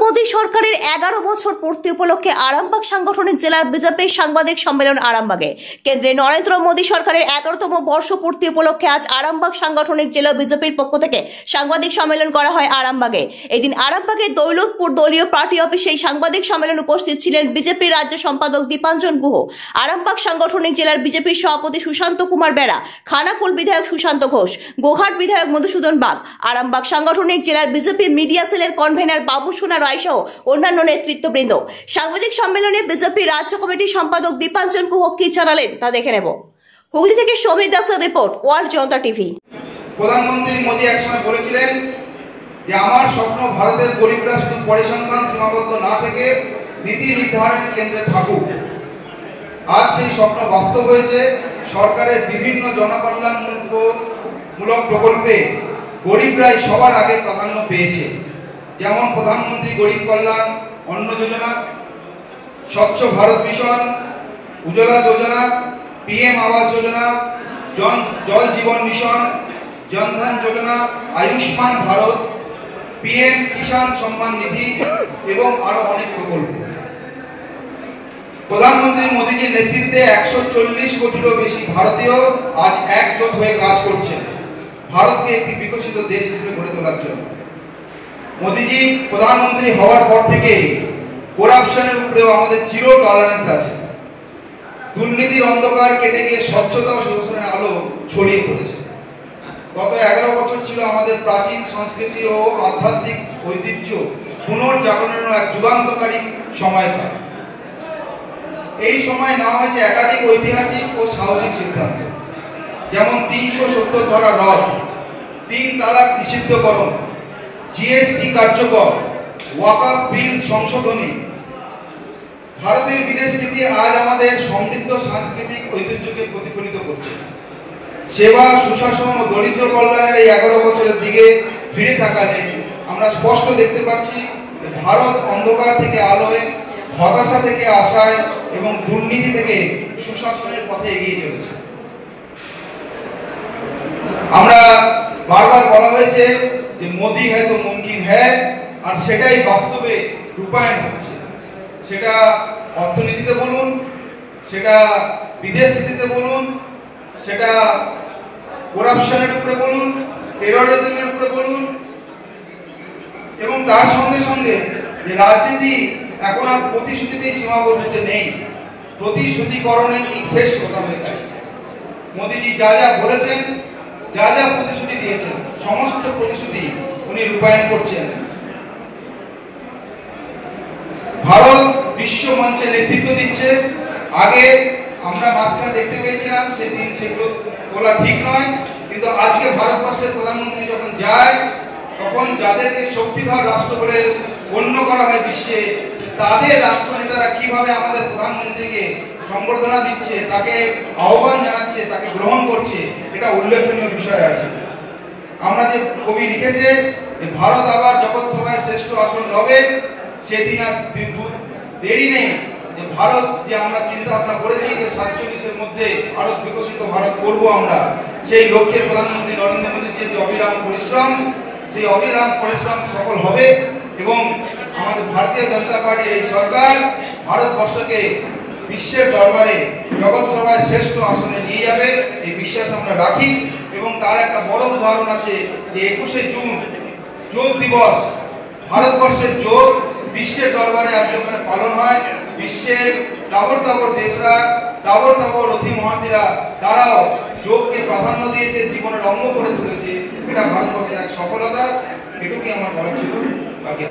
মোদী সরকারের 11 বছর পূর্তি উপলক্ষে আরামবাগ সাংগঠনিক জেলার বিজেপির সাংবাদিক সম্মেলন আরামবাগে। কেন্দ্রে নরেন্দ্র মোদী সরকারের 11তম বর্ষ পূর্তি উপলক্ষে আজ আরামবাগ সাংগঠনিক জেলা বিজেপির পক্ষ থেকে সাংবাদিক সম্মেলন করা হয় আরামবাগে। এদিন আরামবাগের দৌলতপুর দলীয় পার্টি অফিসে এই সাংবাদিক সম্মেলন উপস্থিত ছিলেন বিজেপির রাজ্য সম্পাদক দীপাঞ্জন গুহ, আরামবাগ সাংগঠনিক জেলার বিজেপির সভাপতি সুশান্ত কুমার বেরা, খানাকুল বিধায়ক সুশান্ত ঘোষ, গোঘাট বিধায়ক মধুসূদন বাগ, আরামবাগ সাংগঠনিক জেলার বিজেপি মিডিয়া সেলের কনভেনার বাবুসোনা রায় সহ অন্যান্য নেতৃত্ববৃন্দ। সাংবাদিক সম্মেলনে বিজেপি রাজ্য কমিটির সম্পাদক দীপাঞ্জন গুহ কি জানালেন তা দেখে নেব। হুগলি থেকে সমীর দাসের রিপোর্ট, ওয়ার্ল্ড জনতা টিভি। প্রধানমন্ত্রী মোদী একসময় বলেছিলেন যে আমার স্বপ্ন ভারতের গরিবরা শুধু পরিসংখ্যান সীমাবদ্ধ না থেকে নীতি নির্ধারণের কেন্দ্রে থাকুক। আজ সেই স্বপ্ন বাস্তব হয়েছে। সরকারের বিভিন্ন জনকল্যাণমূলক প্রকল্পে গরিবরাই সবার আগে প্রাধান্য পেয়েছে। যেমন প্রধানমন্ত্রী গরিব কল্যাণ অন্ন যোজনা, স্বচ্ছ ভারত মিশন, উজ্জ্বলা যোজনা, PM আবাস যোজনা, জল জীবন মিশন, জনধন যোজনা, আয়ুষ্মান ভারত, PM কিষাণ সম্মান নিধি এবং আরো অনেক প্রকল্প। প্রধানমন্ত্রী মোদীজির নেতৃত্বে 140 কোটিরও বেশি ভারতীয় আজ একজোট হয়ে কাজ করছেন ভারতকে একটি বিকশিত দেশ হিসেবে গড়ে তোলার জন্য। মোদীজি প্রধানমন্ত্রী হওয়ার পর থেকে করাপশনের উপরেও আমাদের জিরো টলারেন্স আছে। দুর্নীতির অন্ধকার কেটে গিয়ে স্বচ্ছতা ও সুশাসনের আলো ছড়িয়ে পড়েছে। গত 11 বছর ছিল আমাদের প্রাচীন সংস্কৃতি ও আধ্যাত্মিক ঐতিহ্য পুনর্জাগরণের এক যুগান্তকারী সময়কাল। এই সময় নেওয়া হয়েছে একাধিক ঐতিহাসিক ও সাহসিক সিদ্ধান্ত, যেমন 370 ধারা রদ, 3 তালাক নিষিদ্ধকরণ, GST কার্যকর, ওয়াকফ বিল সংশোধনী। ভারতের বিদেশ নীতি আজ আমাদের সমৃদ্ধ সাংস্কৃতিক ঐতিহ্যকে প্রতিফলিত করছে। সেবা, সুশাসন ও দরিদ্র কল্যাণের এই 11 বছরের দিকে ফিরে তাকালে আমরা স্পষ্ট দেখতে পাচ্ছি ভারত অন্ধকার থেকে আলোয়, হতাশা থেকে আশায় এবং দুর্নীতি থেকে সুশাসনের পথে এগিয়ে চলেছে। আমরা বারবার বলা হয়েছে যে মোদি হ্যায় তো মুমকিন হ্যায়, আর সেটাই বাস্তবে রূপায়ণ হচ্ছে। সেটা অর্থনীতিতে বলুন, সেটা বিদেশ নীতিতে বলুন, সেটা করাপশনের উপরে বলুন, টেররিজমের উপরে বলুন, এবং তার সঙ্গে সঙ্গে যে রাজনীতি এখন আর প্রতিশ্রুতিতেই সীমাবদ্ধ নেই, প্রতিশ্রুতিকরণে শেষ কথা হয়ে দাঁড়িয়েছে। মোদীজি যা যা বলেছেন, যা যা প্রতিশ্রুতি দিয়েছেন, সমস্ত প্রতিশ্রুতি উনি রূপায়ণ করছেন। ভারত বিশ্ব মঞ্চে নেতৃত্ব দিচ্ছে। আগে আমরা মাঝখানে দেখতে পেয়েছিলাম, সেদিন সেগুলো বলা ঠিক নয়, কিন্তু আজকে ভারতবর্ষের প্রধানমন্ত্রী যখন যায়, তখন যাদেরকে শক্তিধর রাষ্ট্র বলে গণ্য করা হয় বিশ্বে, তাদের রাষ্ট্রনেতারা কিভাবে আমাদের প্রধানমন্ত্রীকে সম্বর্ধনা দিচ্ছে, তাকে আহ্বান জানাচ্ছে, তাকে গ্রহণ করছে, এটা উল্লেখনীয় বিষয় আছে। আমরা যে কবি লিখেছে যে ভারত আবার জগৎ সভায় শ্রেষ্ঠ আসন লবে, সেদিন আর দেরি নেই। যে ভারত যে আমরা চিন্তা ভাবনা করেছি যে 47-এর মধ্যে ভারত বিকশিত ভারত করব আমরা, সেই লক্ষ্যে প্রধানমন্ত্রী নরেন্দ্র মোদীর যে অবিরাম পরিশ্রম, সেই অবিরাম পরিশ্রম সফল হবে এবং আমাদের ভারতীয় জনতা পার্টির এই সরকার ভারতবর্ষকে বিশ্বের দরবারে জগৎ সভায় শ্রেষ্ঠ আসনে নিয়ে যাবে, এই বিশ্বাস আমরা রাখি। এবং তার একটা বড় উদাহরণ আছে যে 21শে জুন যোগ দিবস, ভারতবর্ষের যোগ বিশ্বের দরবারে আজ ওখানে পালন হয়। বিশ্বের তাবর তাবর দেশরা, তাবর তাবর রথী মহাতিরা, তারাও যোগকে প্রাধান্য দিয়েছে, জীবনের অঙ্গ করে তুলেছে। এটা ভারতবর্ষের এক সফলতা। এটুকুই আমার বলা ছিল।